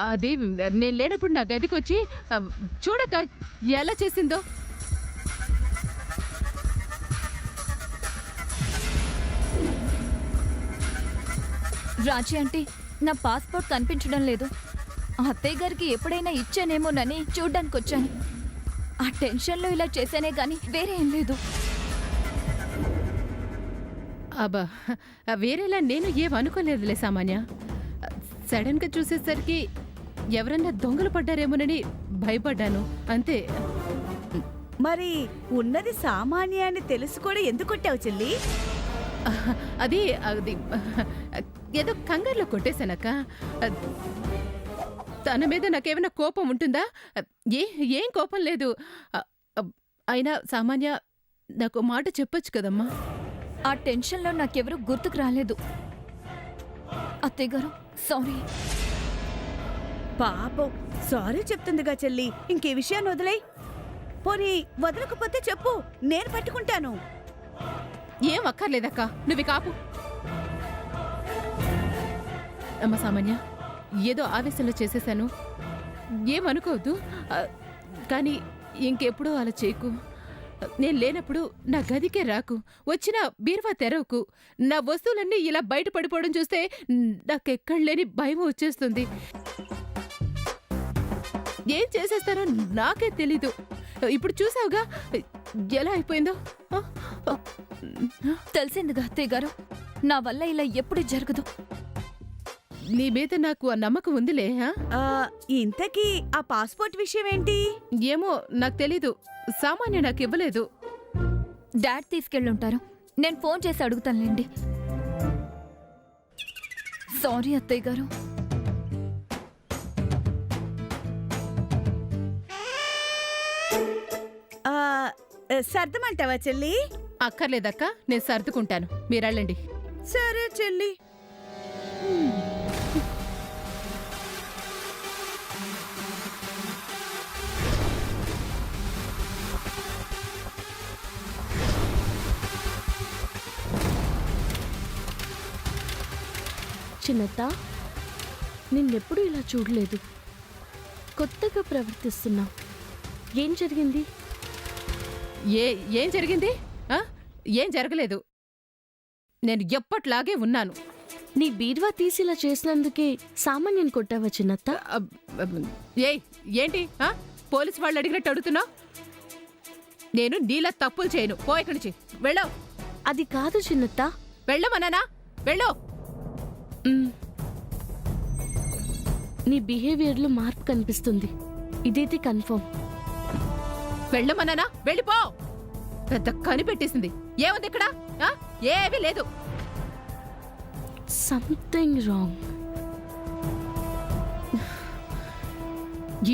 అది నేను లేనప్పుడు నా గదికి వచ్చి చూడక ఎలా చేసిందో. రాజీ ఆంటీ, నా పాస్పోర్ట్ కనిపించడం లేదు. అత్తయ్య గారికి ఎప్పుడైనా ఇచ్చానేమోనని చూడ్డానికి వచ్చాను. ఆ టెన్షన్లో ఇలా చేశానే కానీ వేరే ఏం లేదు. అబ్బా, వేరేలా నేను ఏమనుకోలేదులే సామాన్య. సడన్గా చూసేసరికి ఎవరన్నా దొంగలు పడ్డారేమోనని భయపడ్డాను అంతే. మరి ఉన్నది సామాన్య అని తెలుసు కూడా ఎందుకు కొట్టావు చెల్లి? అది అది ఏదో కంగారులో కొట్టేశానక్క. తన మీద నాకేమైనా కోపం ఉంటుందా? ఏం కోపం లేదు. అయినా సామాన్య నాకు మాట చెప్పొచ్చు కదమ్మా. ఆ టెన్షన్లో నాకెవరూ గుర్తుకు రాలేదు. అత్తయ్య గారు సారీ. పాపం సారీ చెప్తుందిగా చెల్లి, ఇంకే విషయాన్ని వదిలేయ్. పోనీ వదలకపోతే చెప్పు, నేను పట్టుకుంటాను. ఏం అక్కర్లేదక్క, నువ్వు కాపు. అమ్మ సామాన్య, ఏదో ఆవేశంలో చేసేశాను, ఏమనుకోవద్దు. కానీ ఇంకెప్పుడూ అలా చేయకు. నేను లేనప్పుడు నా గదికే రాకు, వచ్చిన బీరువా తెరవకు. నా వస్తువులన్నీ ఇలా బయట పడిపోవడం చూస్తే నాకెక్కడ లేని భయం వచ్చేస్తుంది. ఏం చేసేస్తానో నాకే తెలీదు. ఇప్పుడు చూసావుగా ఎలా అయిపోయిందో. తెలిసిందిగా అత్తయ్య గారు, నా వల్ల ఇలా ఎప్పుడు జరగదు. నీ మీద నాకు ఆ నమ్మకం ఉందిలే. ఇంతకీ ఆ పాస్పోర్ట్ విషయం ఏంటి? ఏమో నాకు తెలీదు, సామాన్య నాకు ఇవ్వలేదు. డాడ్ తీసుకెళ్ళుంటారు, నేను ఫోన్ చేసి అడుగుతానులేండి. సారీ అత్తయ్య గారు. సర్దమంటావా చెల్లి? అక్కర్లేదక్క, నేను సర్దుకుంటాను, మీరెళ్ళండి. సరే చెల్లి. చిన్నత్త, నిన్నెప్పుడు ఇలా చూడలేదు, కొత్తగా ప్రవర్తిస్తున్నావు. ఏం జరిగింది? ఏం జరిగింది? ఏం జరగలేదు, నేను ఎప్పట్లాగే ఉన్నాను. నీ బీరువా తీసి ఇలా చేసినందుకే సామాన్యం కొట్టావా చిన్నత్త? ఏంటి పోలీసు వాళ్ళు అడిగినట్టు అడుగుతున్నావు? నేను నీలా తప్పులు చేయను, పో ఇక్కడి నుంచి, వెళ్ళవు. అది కాదు చిన్నత్త. వెళ్ళమన్నానా? వెళ్ళు. నీ బిహేవియర్లో మార్పు కనిపిస్తుంది, ఇదైతే కన్ఫర్మ్. వెళ్ళమన్నానా? వెళ్ళిపో. పెద్ద కనిపెట్టేసింది. ఏముంది ఇక్కడ? ఏమీ లేదు. Something wrong.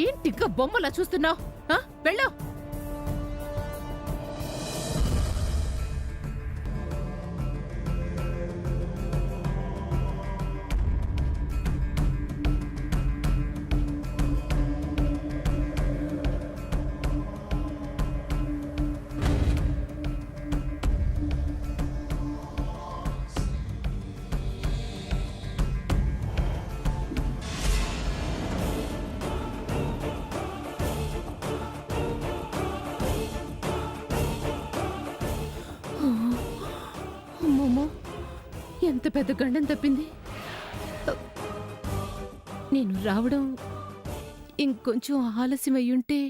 ఏంటి ఇంకా బొమ్మలా చూస్తున్నావు? వెళ్ళు. అమ్మమ్మో, ఎంత పెద్ద గండం తప్పింది. నేను రావడం ఇంకొంచెం ఆలస్యం అయ్యుంటే.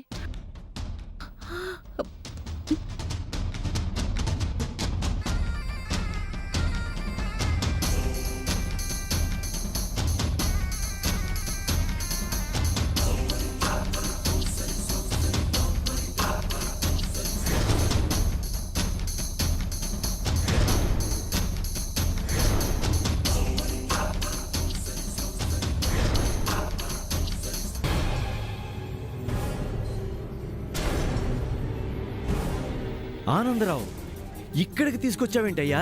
ఆనందరావు, ఇక్కడికి తీసుకొచ్చావేంటయ్యా?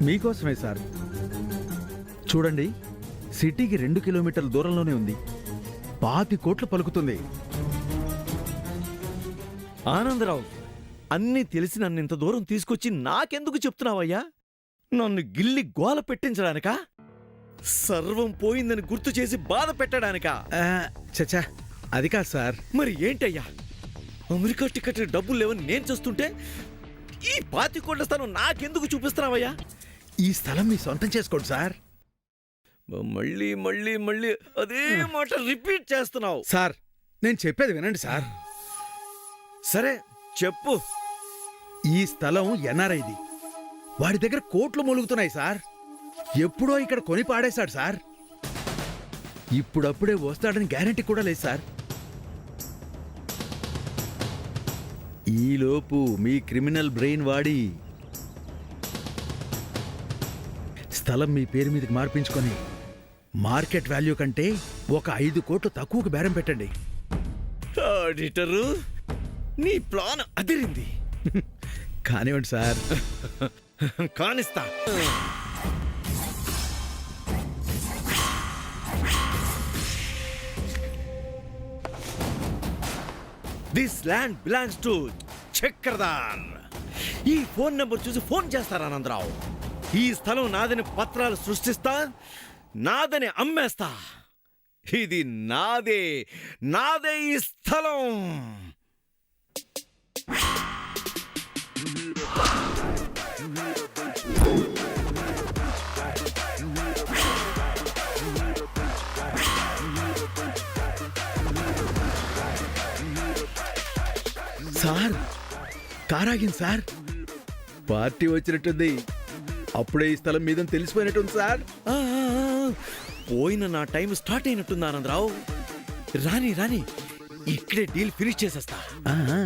మీకోసమే సార్. చూడండి, సిటీకి 2 కిలోమీటర్ల దూరంలోనే ఉంది. 25 కోట్లు పలుకుతుంది. ఆనందరావు, అన్నీ తెలిసి నన్ను ఇంత దూరం తీసుకొచ్చి నాకెందుకు చెప్తున్నావయ్యా? నన్ను గిల్లి గోల పెట్టించడానికా? సర్వం పోయిందని గుర్తు చేసి బాధ పెట్టడానికా? చచ్చా అది కాదు సార్. మరి ఏంటయ్యా, అమెరికా టికెట్ డబ్బులు లేవని నేను చూస్తుంటే ఈ 25 కోట్ల స్థలం నాకెందుకు చూపిస్తున్నావయ్యా? ఈ స్థలం మీ సొంతం చేసుకోండి సార్. మళ్ళీ మళ్ళీ మళ్ళీ అదే మాట రిపీట్ చేస్తున్నావు. సార్ నేను చెప్పేది వినండి సార్. సరే చెప్పు. ఈ స్థలం ఎన్ఆర్ఐది. వాడి దగ్గర కోట్లు మూలుగుతున్నాయి సార్. ఎప్పుడో ఇక్కడ కొని పాడేశాడు సార్. ఇప్పుడప్పుడే వస్తాడని గ్యారెంటీ కూడా లేదు సార్. ఈలోపు మీ క్రిమినల్ బ్రెయిన్ వాడి స్థలం మీ పేరు మీదకి మార్పించుకొని మార్కెట్ వాల్యూ కంటే ఒక 5 కోట్లు తక్కువకు బేరం పెట్టండి. ఆడిటరు, నీ ప్లాన్ అదిరింది. కానివ్వండి సార్. కానిస్తా. This land belongs to Chakradhar. ఈ ఫోన్ నెంబర్ చూసి ఫోన్ చేస్తారా ఆనందరావు? ఈ స్థలం నాదని పత్రాలు సృష్టిస్తా, నాదని అమ్మేస్తా. ఇది నాదే, నాదే ఈ స్థలం. Sir కారాగింది sir. పార్టీ వచ్చినట్టుంది. అప్పుడే ఈ స్థలం మీద తెలిసిపోయినట్టుంది సార్. ఆ, పోయిన నా టైం స్టార్ట్ అయినట్టుంది ఆనందరావు. రాని రాని, ఇక్కడే డీల్ ఫినిష్ చేసేస్తా. ఆహా.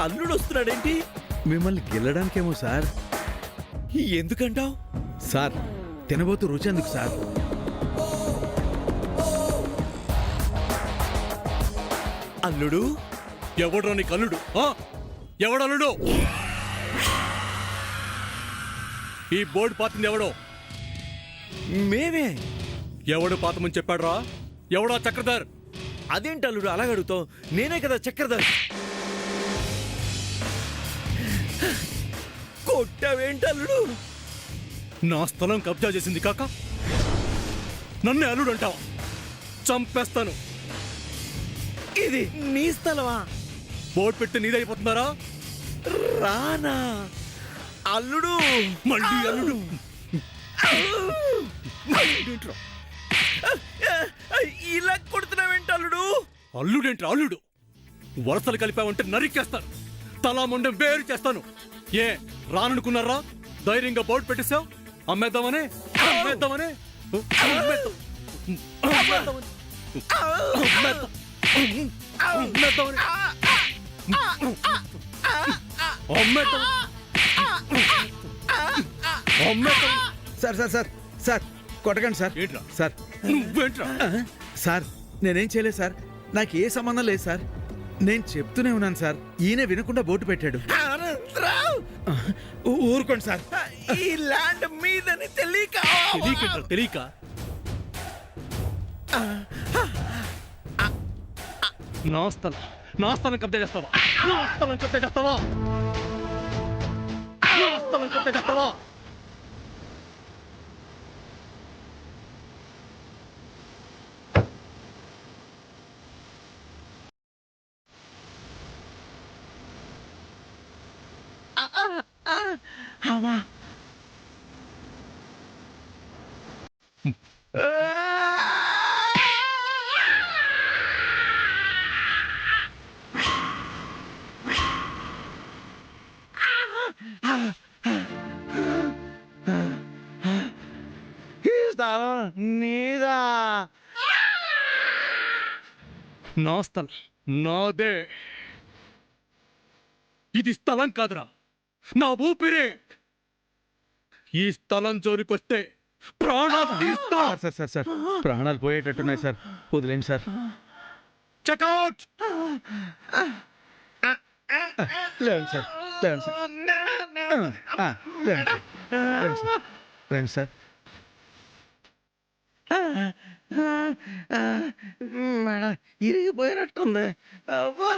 అల్లుడు వస్తున్నాడేంటి? మిమ్మల్ని గెల్లడానికేమో సార్. ఎందుకంటావు? సార్ తినబోతూ రుచి ఎందుకు సార్? అల్లుడు ఎవడో నీకు అల్లుడు? ఎవడల్లుడు? ఈ బోర్డు పాతింది ఎవడో? మేమే. ఎవడు పాతమని చెప్పాడురా? ఎవడో చక్రధర్? అదేంటి అల్లుడు అలాగడుగుతావు? నేనే కదా చక్రధర్. కొట్టావేంటి అల్లుడు? నా స్థలం కబ్జా చేసింది కాక నన్నే అల్లుడు అంటావా? చంపేస్తాను. ఇది నీ స్థలమా? బోర్డు పెట్టి నీదైపోతున్నారా? రానా అల్లుడు? మళ్ళీ అల్లుడు? ఇలా కొడుతున్నావేంటి అల్లుడు? అల్లుడేంట్రా అల్లుడు? వరసలు కలిపావంటే నరికేస్తాను. తలా మొండం వేరు చేస్తాను. ఏ రాననుకున్నారా? ధైర్యంగా బోర్డు పెట్టేశావు. అమ్మేద్దామనే అమ్మేద్దామనే అమ్మేద్దాం. అమ్మేద్దామని. అమ్మేద్దాం. అమ్మేద్దామని. అమ్మేద్దాం. అమ్మేద్దాం. సార్ సార్ సార్ సార్ కొట్టకండి సార్. ఏంట్రా? సార్ నువ్వేంట్రా? సార్ నేనేం చేయలేదు సార్. నాకు ఏ సంబంధం లేదు సార్. నేను చెప్తూనే ఉన్నాను సార్. ఈయన వినకుండా బోటు పెట్టాడు. ఆనందరావు, ఊరుకోండి సార్. ఈ ల్యాండ్ మీదని తెలియక తెలియక నా స్థలం కబ్జా చేస్తావా? నా స్థలం కబ్జా చేస్తావా? నా స్థలం కబ్జా చేస్తావా? ఈ స్థలం నీదా? నా స్థలం నాదే. ఇది స్థలం కాదురా, నా ఊపిరే. ఈ స్థలం జోలికొస్తే ప్రాణాలు తీస్తా. సార్ సార్ సార్ ప్రాణాలు పోయేటట్టున్నాయి సార్. వదిలేండి సార్. చెక్అవుట్. లేండి సార్. లేండి సార్. లేండి. రండి సార్. మేడం ఇరిగిపోయినట్టుంది. అబ్బా.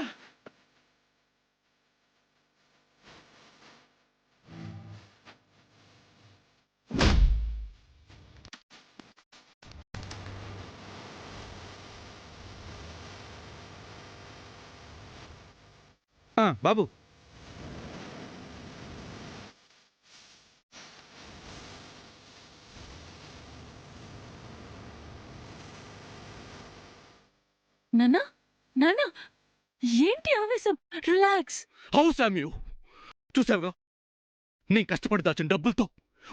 బాబు నానా నానా ఏంటి ఆవేశం? రిలాక్స్. హౌ సామ్యూ, చూసావుగా నేను కష్టపడి దాచిన డబ్బులతో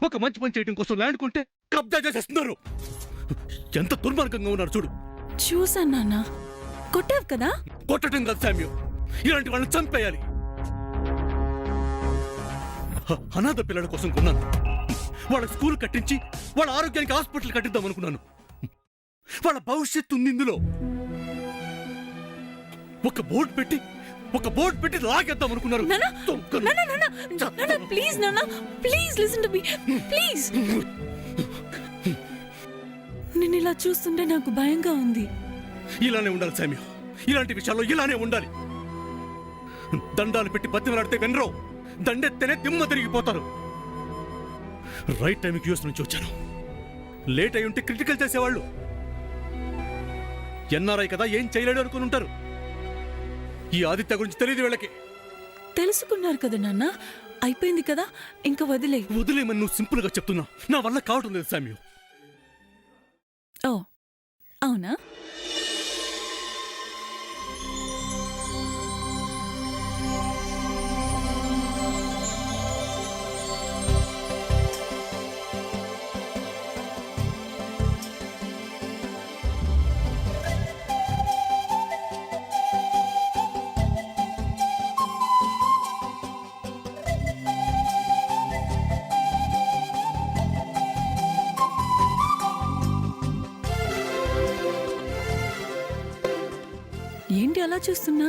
ఒక మంచి పని చేయడం కోసం ల్యాండ్ కొంటే కబ్జా చేసేస్తున్నారు. ఎంత దుర్మార్గంగా ఉన్నారు చూడు. చూసాను నాన్న. కొట్టావు కదా? కొట్టడం కాదు సామ్యూ, ఇలాంటి వాళ్ళని చంపేయాలి. అనాథ పిల్లల కోసం కొన్నాను. వాళ్ళ స్కూల్ కట్టించి వాళ్ళ ఆరోగ్యానికి హాస్పిటల్ కట్టిద్దాం అనుకున్నాను. వాళ్ళ భవిష్యత్తు ఉంది ఇందులో. ఒక బోర్డు పెట్టి లాగేద్దాం అనుకున్నారు. ప్లీజ్ నాన్న, please listen to me please. నేను ఇలా చూస్తుంటే నాకు భయంగా ఉంది. ఇలానే ఉండాలి సామ్యూ, ఇలాంటి విషయాల్లో ఇలానే ఉండాలి. దండాలు పెట్టి బతిమలాడితే వెనరో, దండెత్తేనే దిమ్మ తిరిగిపోతారు. రైట్ టైంకి యూఎస్ నుంచి వచ్చాను. లేట్ అయి ఉంటే క్రిటికల్ చేసేవాళ్ళు. ఎన్ఆర్ఐ కదా, ఏం చేయలేడు అనుకుని ఉంటారు. ఈ ఆదిత్య గురించి తెలియదు వీళ్ళకి. తెలుసుకున్నారు కదా నాన్న, అయిపోయింది కదా, ఇంకా వదిలేమని నువ్వు సింపుల్ గా చెప్తున్నా. నా వల్ల కావటం లేదు సామ్యూ. ఓ అవునా? ఏంటి అలా చూస్తున్నా?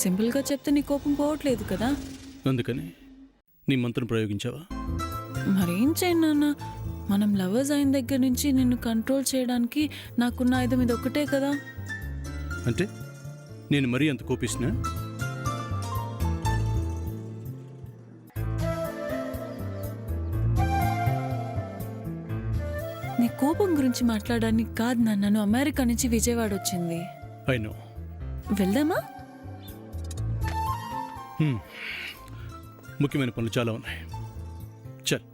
సింపుల్గా చెప్తే నీ కోపం పోవట్లేదు కదా? అందుకని నీ మంత్రం ప్రయోగించావా? మరేం చేయను నాన్న, మనం లవర్స్ అయిన దగ్గర నుంచి నిన్ను కంట్రోల్ చేయడానికి నాకున్న ఆయుధం ఇది ఒక్కటే కదా. అంటే నేను మరీ అంత కోపిస్తున్నా? నీ కోపం గురించి మాట్లాడడానికి కాదు నాన్న, నన్ను అమెరికా నుంచి విజయవాడ వచ్చింది. I know. వెళ్దామా? ముఖ్యమైన పనులు చాలా ఉన్నాయి. చల్.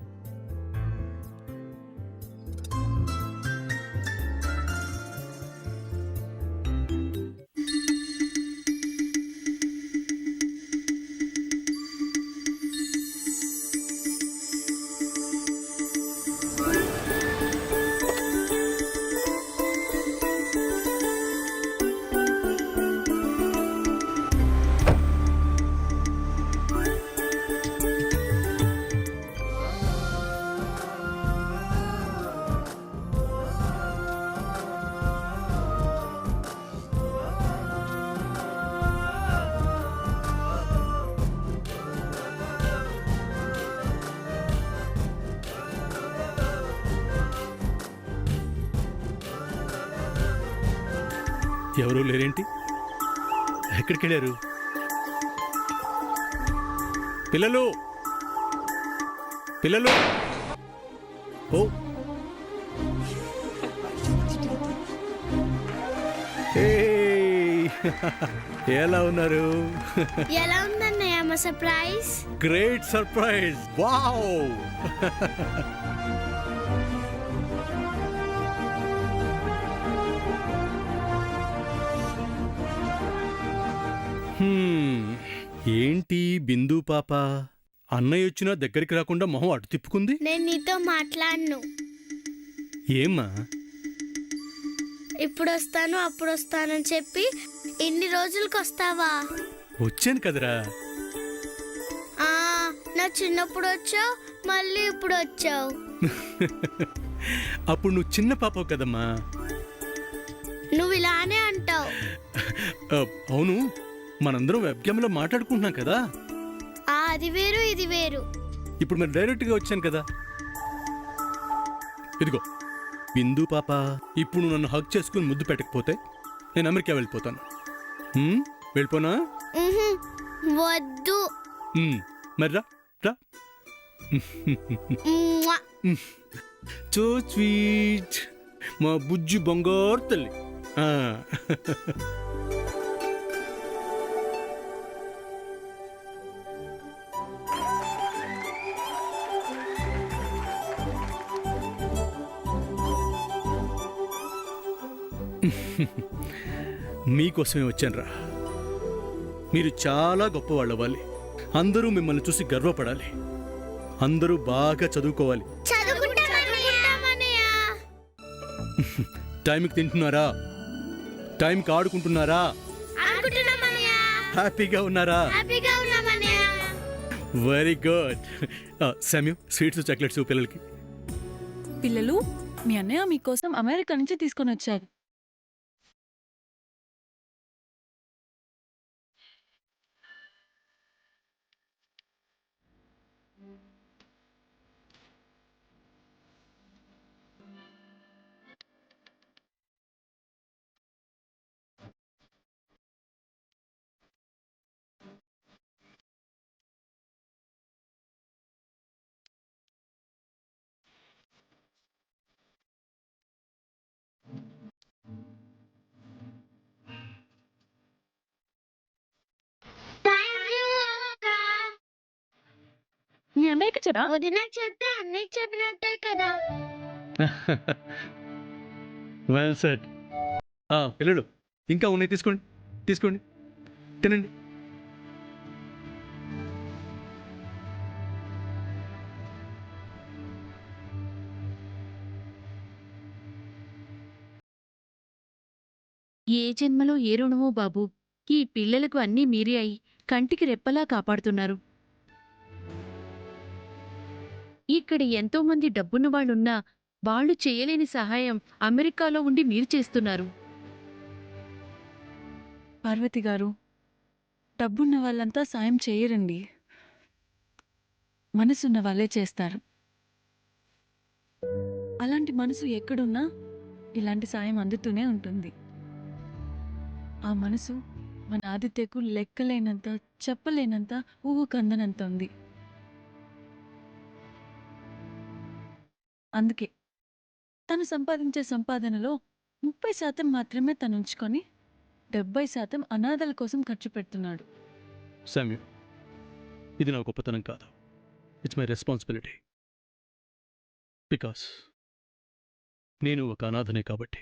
ఎవరూ లేరేంటి? ఎక్కడికి వెళ్ళారు? పిల్లలు పిల్లలు ఓ ఏయ్! ఎలా ఉన్నారు? ఎలా ఉందన్నయ్య మా సర్ప్రైజ్? Great surprise! వావ్! ఏంటి బిందు పాప అన్నయ్య వచ్చినా దగ్గరికి రాకుండా మొహం అటు తిప్పుకుంది? నేను నీతో మాట్లాడను. ఏమ్మా? ఇప్పుడు వస్తాను అప్పుడు వస్తానని చెప్పి ఇన్ని రోజులకు వస్తావా? వచ్చాను కదరా. ఆ, నా చిన్నప్పుడు వచ్చావు, మళ్ళీ ఇప్పుడు వచ్చావు. అప్పుడు నువ్వు చిన్న పాపవు కదమ్మా. నువ్వు ఇలానే అంటావు. అవును, మనందరం వెబ్కామ్లో మాట్లాడుకుంటున్నాం కదా. అది వేరు ఇది వేరు. ఇప్పుడు మరి డైరెక్ట్గా వచ్చాను కదా. ఇదిగో బిందు పాప, ఇప్పుడు నువ్వు నన్ను హగ్ చేసుకుని ముద్దు పెట్టకపోతే నేను అమెరికా వెళ్ళిపోతాను. వెళ్ళిపోనా? ఉహుం, వద్దు. మరి రా రా. మ్వా. సో స్వీట్, మా బుజ్జి బంగారు తల్లి. మీకోసమే వచ్చానురా. మీరు చాలా గొప్పవాళ్ళు అవ్వాలి. అందరూ మిమ్మల్ని చూసి గర్వపడాలి. అందరూ బాగా చదువుకోవాలి. చదువుకుంటామన్నయ్య. టైంకి తింటున్నారా? టైంకి ఆడుకుంటున్నారా? అనుకుంటున్నామన్నయ్య. హ్యాపీగా ఉన్నారా? హ్యాపీగా ఉన్నామన్నయ్య. Very good. సమయం స్వీట్స్ చాక్లెట్స్ పిల్లలకి. పిల్లలు, మీ అన్నయ్య మీకోసం అమెరికా నుంచి తీసుకొని వచ్చారు. మీ అన్నయ్యకి చెప్పా? వదిన చెప్తే అన్నయ్య చెప్పినట్టే కదా. Well set. పిల్లలు ఇంకా ఉన్నాయి, తీసుకోండి తీసుకోండి, తినండి. ఏ జన్మలో ఏ రుణమో బాబు, ఈ పిల్లలకు అన్నీ మీరే అయి కంటికి రెప్పలా కాపాడుతున్నారు. ఇక్కడ ఎంతో మంది డబ్బున్న వాళ్ళున్నా వాళ్ళు చేయలేని సహాయం అమెరికాలో ఉండి మీరు చేస్తున్నారు. పార్వతి గారు, డబ్బున్న వాళ్ళంతా సాయం చేయరండి. మనసున్న వాళ్ళే చేస్తారు. అలాంటి మనసు ఎక్కడున్నా ఇలాంటి సాయం అందుతూనే ఉంటుంది. ఆ మనసు మన ఆదిత్యకు లెక్కలేనంత, చెప్పలేనంత, ఊహకందనంత ఉంది. అందుకే తను సంపాదించే సంపాదనలో 30% మాత్రమే తను ఉంచుకొని 70% అనాథల కోసం ఖర్చు పెడుతున్నాడు. సమయం, ఇది నా గొప్పతనం కాదు. It's my responsibility. బికాస్ నేను ఒక అనాథనే కాబట్టి.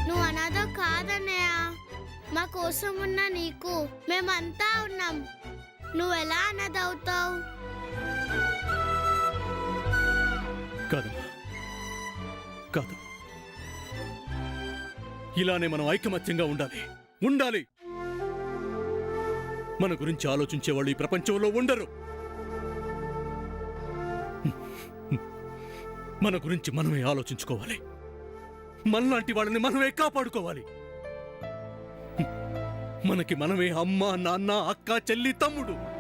నువ్వు అనాథ కాదన్నయ్య. మా కోసం ఉన్న నీకు మేమంతా ఉన్నాం. నువ్వెలా అనాథ అవుతావు? కాదమ్మా, కాదు. ఇలానే మనం ఐకమత్యంగా ఉండాలి. ఉండాలి. మన గురించి ఆలోచించే వాళ్ళు ఈ ప్రపంచంలో ఉండరు. మన గురించి మనమే ఆలోచించుకోవాలి. మనలాంటి వాళ్ళని మనమే కాపాడుకోవాలి. మనకి మనమే అమ్మ, నాన్న, అక్క, చెల్లి, తమ్ముడు.